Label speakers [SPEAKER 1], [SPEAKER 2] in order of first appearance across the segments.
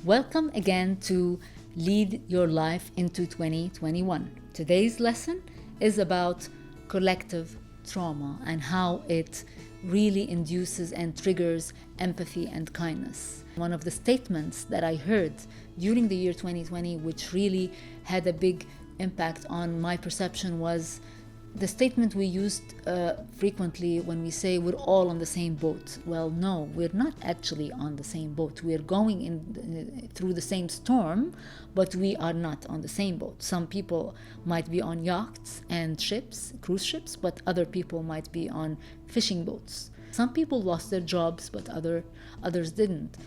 [SPEAKER 1] Welcome again to Lead Your Life into 2021. Today's lesson is about collective trauma and how it really induces and triggers empathy and kindness. One of the statements that I heard during the year 2020, which really had a big impact on my perception, was the statement we used frequently when we say we're all on the same boat. Well, no, we're not actually on the same boat. We're going through the same storm, but we are not on the same boat. Some people might be on yachts and ships, cruise ships, but other people might be on fishing boats. Some people lost their jobs, but others didn't.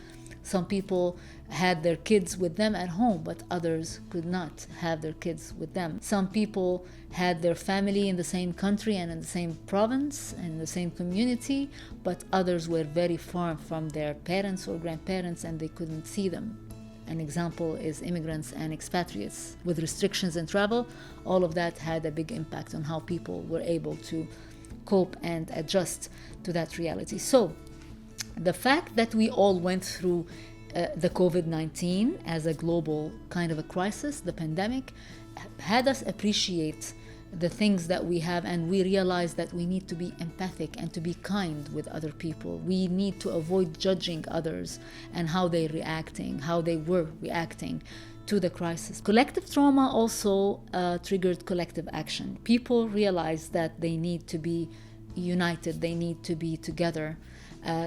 [SPEAKER 1] Some people had their kids with them at home, but others could not have their kids with them. Some people had their family in the same country and in the same province and in the same community, but others were very far from their parents or grandparents and they couldn't see them. An example is immigrants and expatriates. With restrictions in travel, all of that had a big impact on how people were able to cope and adjust to that reality. So, the fact that we all went through the COVID-19 as a global kind of a crisis, the pandemic, had us appreciate the things that we have, and we realized that we need to be empathic and to be kind with other people. We need to avoid judging others and how they were reacting to the crisis. Collective trauma also triggered collective action. People realized that they need to be united, they need to be together.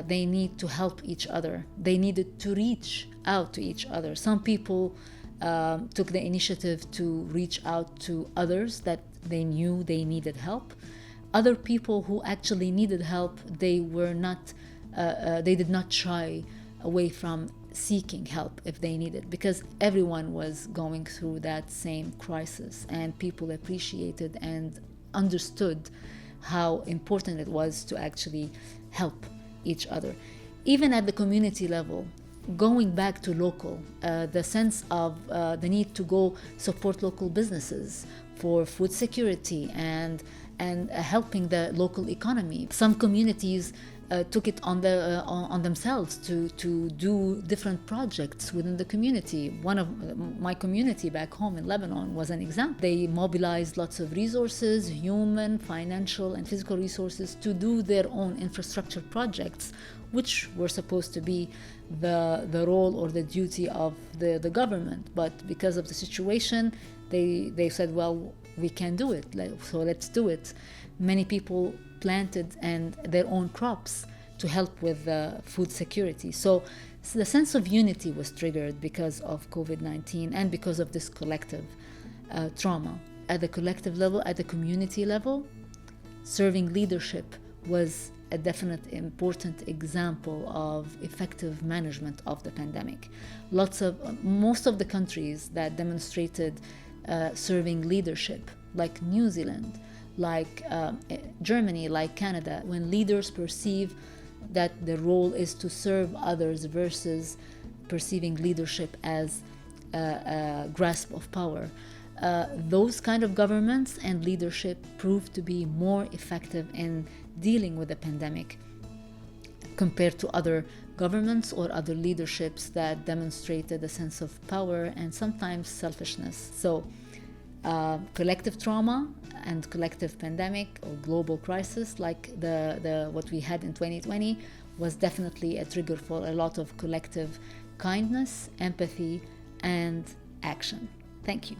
[SPEAKER 1] They need to help each other. They needed to reach out to each other. Some people took the initiative to reach out to others that they knew they needed help. Other people who actually needed help, they did not shy away from seeking help if they needed, because everyone was going through that same crisis, and people appreciated and understood how important it was to actually help each other. Even at the community level, going back to local, the sense of the need to go support local businesses for food security and helping the local economy. Some communities took it on themselves to do different projects within the community. One of my community back home in Lebanon was an example. They mobilized lots of resources, human, financial, and physical resources, to do their own infrastructure projects, which were supposed to be the role or the duty of the government. But because of the situation, they said, well, we can do it, so let's do it. Many people planted their own crops to help with food security. So the sense of unity was triggered because of COVID-19 and because of this collective trauma. At the collective level, at the community level, serving leadership was a definite important example of effective management of the pandemic. Most of the countries that demonstrated serving leadership, like New Zealand, like Germany, like Canada, when leaders perceive that the role is to serve others versus perceiving leadership as a grasp of power, those kind of governments and leadership proved to be more effective in dealing with the pandemic compared to other governments or other leaderships that demonstrated a sense of power and sometimes selfishness. So collective trauma and collective pandemic or global crisis like the what we had in 2020 was definitely a trigger for a lot of collective kindness, empathy, and action. Thank you.